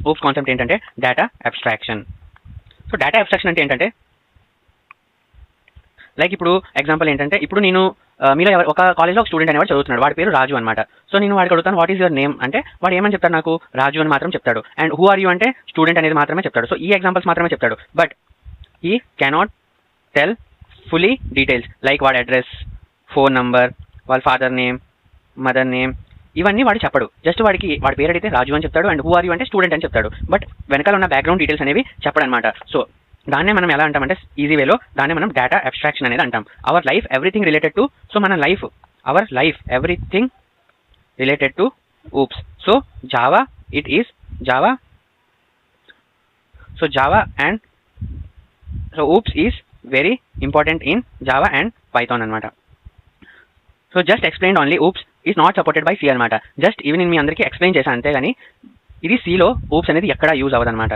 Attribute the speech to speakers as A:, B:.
A: Oops concept ఏంటంటే data abstraction. So data abstraction అంటే ఏంటంటే లైక్ ఇప్పుడు ఎగ్జాంపుల్ ఏంటంటే ఇప్పుడు నేను మీలో ఒక కాలేజ్లో ఒక స్టూడెంట్ అనేవాడు చదువుతున్నాడు, వాడి పేరు రాజు అనమాట. సో నేను వాడికి అడుగుతాను వాట్ ఈస్ యువర్ నేమ్ అంటే వాడు ఏమని చెప్తాడు, నాకు రాజు అని మాత్రం చెప్తాడు. అండ్ హూ ఆర్ యూ అంటే స్టూడెంట్ అనేది మాత్రమే చెప్తాడు. సో ఈ ఎగ్జాంపుల్స్ మాత్రమే చెప్తాడు. బట్ ఈ cannot tell fully details like వాడి అడ్రస్, ఫోన్ నంబర్, వాళ్ళ ఫాదర్ నేమ్, మదర్ నేమ్, ఇవన్నీ వాడు చెప్పడు. జస్ట్ వాడి పేరు అడిగితే రాజు అని చెప్తాడు అండ్ హూ ఆర్ యూ అంటే స్టూడెంట్ అని చెప్తాడు. బట్ వెనకాల ఉన్న బ్యాక్గ్రౌండ్ డీటెయిల్స్ అనేవి చెప్పడు అనమాట. సో దాన్నే మనం ఎలా అంటామంటే ఈజీ వేలో దాన్నే మనం డేటా అబ్స్ట్రాక్షన్ అనేది అంటాం. Our life everything related to, so మన life our life everything related to oops. So Java, it is Java. So Java and so oops is very important in Java and Python anamata. So just explained only oops is not supported by C anamata. Just even in మీ అందరికీ explain చేశాను అంతే కానీ ఇది C లో oops అనేది ఎక్కడ use అవ్వదు అనమాట.